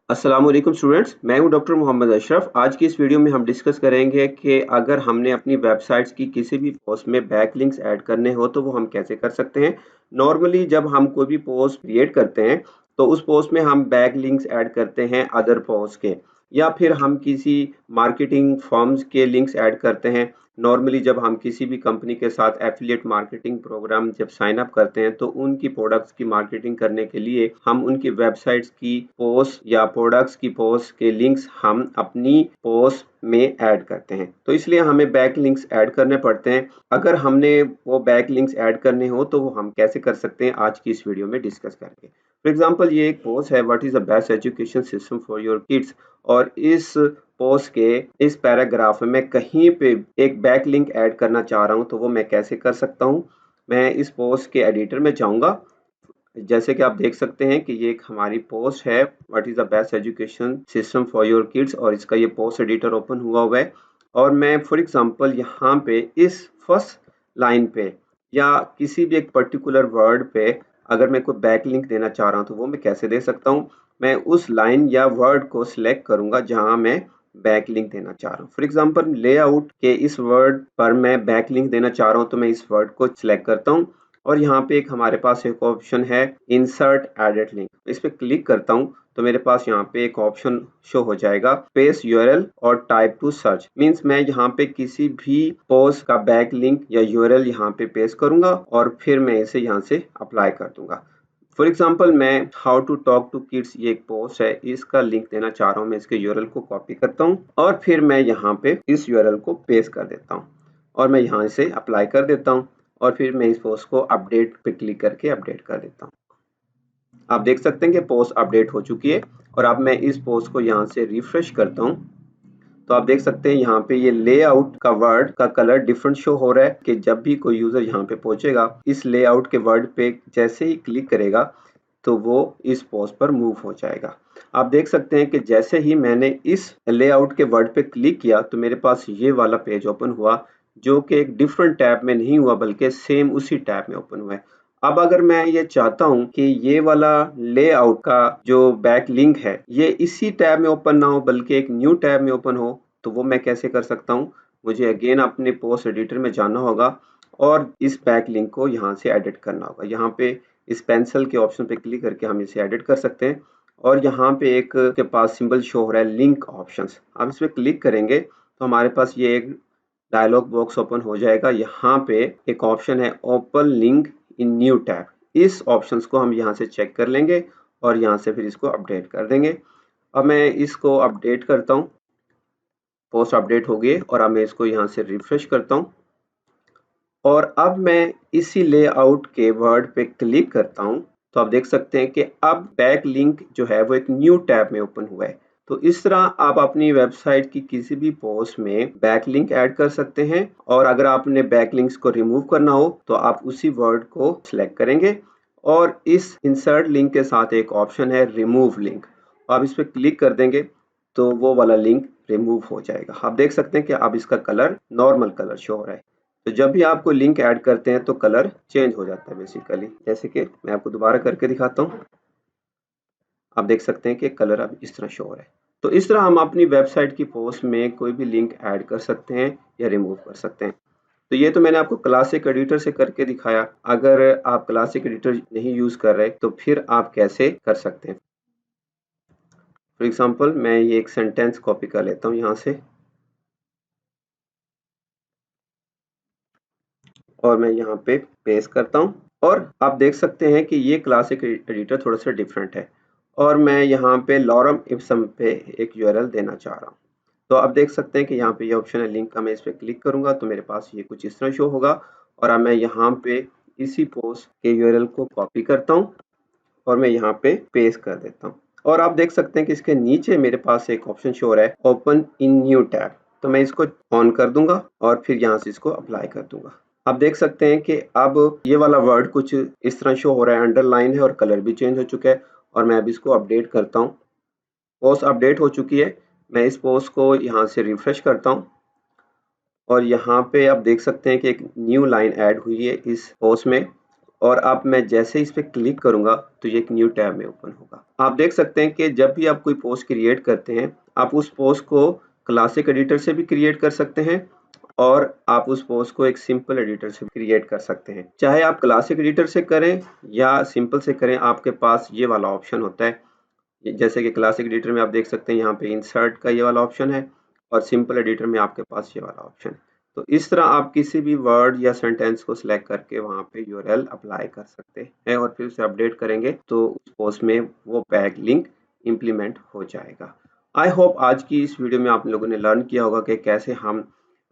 अस्सलामुअलैकुम स्टूडेंट्स, मैं हूं डॉक्टर मोहम्मद अशरफ। आज की इस वीडियो में हम डिस्कस करेंगे कि अगर हमने अपनी वेबसाइट्स की किसी भी पोस्ट में बैकलिंक्स ऐड करने हो तो वो हम कैसे कर सकते हैं। नॉर्मली जब हम कोई भी पोस्ट क्रिएट करते हैं तो उस पोस्ट में हम बैकलिंक्स ऐड करते हैं अदर पोस्ट के, या फिर हम किसी मार्केटिंग फर्म्स के लिंक्स ऐड करते हैं। नॉर्मली जब हम किसी भी कंपनी के साथ एफिलिएट मार्केटिंग प्रोग्राम जब साइन अप करते हैं तो उनकी प्रोडक्ट्स की मार्केटिंग करने के लिए हम उनकी वेबसाइट्स की पोस्ट या प्रोडक्ट्स की पोस्ट के लिंक्स हम अपनी पोस्ट में ऐड करते हैं, तो इसलिए हमें बैक लिंक्स ऐड करने पड़ते हैं। अगर हमने वो बैक लिंक्स ऐड करने हो तो वो हम कैसे कर सकते हैं, आज की इस वीडियो में डिस्कस करेंगे। फॉर एग्जाम्पल, ये एक पोस्ट है, what is the best education system for your kids, और इस पोस्ट के इस पैराग्राफ में मैं कहीं पे एक बैक लिंक ऐड करना चाह रहा हूं, तो वो मैं कैसे कर सकता हूं। मैं इस पोस्ट के एडिटर में जाऊंगा। जैसे कि आप देख सकते हैं कि ये एक हमारी पोस्ट है, what is the best education system for your kids, और इसका ये पोस्ट एडिटर ओपन हुआ है। और मैं फॉर एग्जांपल यहाँ पे इस फर्स्ट लाइन पे या किसी भी एक पर्टिकुलर वर्ड पे अगर मैं कोई बैक लिंक देना चाह रहा हूँ तो वो मैं कैसे दे सकता हूँ। मैं उस लाइन या वर्ड को सिलेक्ट करूंगा जहां मैं बैक लिंक देना चाह रहा हूँ। फॉर एग्जांपल, लेआउट के इस वर्ड पर मैं बैक लिंक देना चाह रहा हूँ, तो मैं इस वर्ड को सिलेक्ट करता हूँ और यहाँ पे एक हमारे पास एक ऑप्शन है इंसर्ट एडिट लिंक। इस पे क्लिक करता हूँ तो मेरे पास यहाँ पे एक ऑप्शन शो हो जाएगा, पेस्ट यूआरएल और टाइप टू सर्च। मींस मैं यहाँ पे किसी भी पोस्ट का बैक लिंक या यूआरएल यहाँ पे पेस्ट करूंगा और फिर मैं इसे यहाँ से अप्लाई कर दूंगा। फॉर एग्जाम्पल, मैं how to talk to kids, ये एक पोस्ट है, इसका लिंक देना चाह रहा हूँ। मैं इसके यूआरएल को कॉपी करता हूँ और फिर मैं यहाँ पे इस यूआरएल को पेस्ट कर देता हूँ और मैं यहाँ से अप्लाई कर देता हूँ और फिर मैं इस पोस्ट को अपडेट पे क्लिक करके अपडेट कर देता हूँ। आप देख सकते हैं कि पोस्ट अपडेट हो चुकी है। और अब मैं इस पोस्ट को यहाँ से रिफ्रेश करता हूँ तो आप देख सकते हैं यहाँ पे ये लेआउट का वर्ड का कलर डिफरेंट शो हो रहा है कि जब भी कोई यूजर यहाँ पे पहुंचेगा, इस लेआउट के वर्ड पे जैसे ही क्लिक करेगा तो वो इस पोस्ट पर मूव हो जाएगा। आप देख सकते हैं कि जैसे ही मैंने इस लेआउट के वर्ड पे क्लिक किया तो मेरे पास ये वाला पेज ओपन हुआ, जो कि एक डिफरेंट टैब में नहीं हुआ बल्कि सेम उसी टैब में ओपन हुआ है। अब अगर मैं ये चाहता हूं कि ये वाला लेआउट का जो बैक लिंक है ये इसी टैब में ओपन ना हो बल्कि एक न्यू टैब में ओपन हो, तो वो मैं कैसे कर सकता हूँ। मुझे अगेन अपने पोस्ट एडिटर में जाना होगा और इस बैक लिंक को यहाँ से एडिट करना होगा। यहाँ पे इस पेंसिल के ऑप्शन पे क्लिक करके हम इसे एडिट कर सकते हैं और यहाँ पे एक के पास सिंबल शो हो रहा है लिंक ऑप्शंस। आप इस पे क्लिक करेंगे तो हमारे पास ये एक डायलॉग बॉक्स ओपन हो जाएगा। यहाँ पे एक ऑप्शन है open link in new tab. इस ऑप्शंस को हम यहाँ से चेक कर लेंगे और यहाँ से फिर इसको अपडेट कर देंगे। अब मैं इसको अपडेट करता हूँ, पोस्ट अपडेट हो गई और अब मैं इसको यहाँ से रिफ्रेश करता हूँ और अब मैं इसी लेआउट के वर्ड पे क्लिक करता हूँ तो आप देख सकते हैं कि अब बैक लिंक जो है वो एक न्यू टैब में ओपन हुआ है। तो इस तरह आप अपनी वेबसाइट की किसी भी पोस्ट में बैक लिंक ऐड कर सकते हैं और अगर आपने बैक लिंक्स को रिमूव करना हो तो आप उसी वर्ड को सिलेक्ट करेंगे और इस इंसर्ट लिंक के साथ एक ऑप्शन है रिमूव लिंक, आप इस पर क्लिक कर देंगे तो वो वाला लिंक रिमूव हो जाएगा। आप देख सकते हैं कि अब इसका कलर नॉर्मल कलर शो हो रहा है। तो जब भी आप कोई लिंक ऐड करते हैं तो कलर चेंज हो जाता है बेसिकली। जैसे कि मैं आपको दोबारा करके दिखाता हूँ, आप देख सकते हैं कि कलर अब इस तरह शो हो रहा है। तो इस तरह हम अपनी वेबसाइट की पोस्ट में कोई भी लिंक ऐड कर सकते हैं या रिमूव कर सकते हैं। तो ये तो मैंने आपको क्लासिक एडिटर से करके दिखाया। अगर आप क्लासिक एडिटर नहीं यूज कर रहे तो फिर आप कैसे कर सकते हैं। फॉर एग्जाम्पल, मैं ये एक सेंटेंस कॉपी कर लेता हूँ यहाँ से और मैं यहाँ पे पेस्ट करता हूँ और आप देख सकते हैं कि ये क्लासिक एडिटर थोड़ा सा डिफरेंट है और मैं यहाँ पे लॉरम इप्सम पे एक यूआरएल देना चाह रहा हूँ। तो आप देख सकते हैं कि यहाँ पे ये ऑप्शन है लिंक का, मैं इस पर क्लिक करूंगा तो मेरे पास ये कुछ इस तरह शो होगा और अब मैं यहाँ पे इसी पोस्ट के यूआरएल को कॉपी करता हूँ और मैं यहाँ पे पेस्ट कर देता हूँ और आप देख सकते हैं कि इसके नीचे मेरे पास एक ऑप्शन शो हो रहा है ओपन इन न्यू टैब। तो मैं इसको ऑन कर दूंगा और फिर यहाँ से इसको अप्लाई कर दूंगा। आप देख सकते हैं कि अब ये वाला वर्ड कुछ इस तरह शो हो रहा है, अंडरलाइन है और कलर भी चेंज हो चुका है। और मैं अब इसको अपडेट करता हूँ। पोस्ट अपडेट हो चुकी है। मैं इस पोस्ट को यहाँ से रिफ्रेश करता हूँ और यहाँ पे आप देख सकते हैं कि एक न्यू लाइन ऐड हुई है इस पोस्ट में और अब मैं जैसे इस पे क्लिक करूंगा तो ये एक न्यू टैब में ओपन होगा। आप देख सकते हैं कि जब भी आप कोई पोस्ट क्रिएट करते हैं, आप उस पोस्ट को क्लासिक एडिटर से भी क्रिएट कर सकते हैं और आप उस पोस्ट को एक सिंपल एडिटर से क्रिएट कर सकते हैं। चाहे आप क्लासिक एडिटर से करें या सिंपल से करें, आपके पास ये वाला ऑप्शन होता है। जैसे कि क्लासिक एडिटर में आप देख सकते हैं यहाँ पे इंसर्ट का ये वाला ऑप्शन है और सिंपल एडिटर में आपके पास ये वाला ऑप्शन है। तो इस तरह आप किसी भी वर्ड या सेंटेंस को सिलेक्ट करके वहाँ पे यूआरएल अप्लाई कर सकते हैं और फिर उसे अपडेट करेंगे तो उस पोस्ट में वो बैक लिंक इम्प्लीमेंट हो जाएगा। आई होप आज की इस वीडियो में आप लोगों ने लर्न किया होगा कि कैसे हम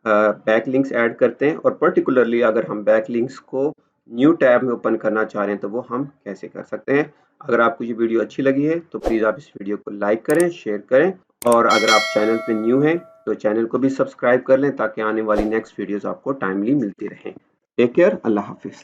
बैक लिंक्स ऐड करते हैं और पर्टिकुलरली अगर हम बैक लिंक्स को न्यू टैब में ओपन करना चाह रहे हैं तो वो हम कैसे कर सकते हैं। अगर आपको ये वीडियो अच्छी लगी है तो प्लीज़ आप इस वीडियो को लाइक करें, शेयर करें और अगर आप चैनल पे न्यू हैं तो चैनल को भी सब्सक्राइब कर लें ताकि आने वाली नेक्स्ट वीडियोस आपको टाइमली मिलती रहें। टेक केयर, अल्लाह हाफिज़।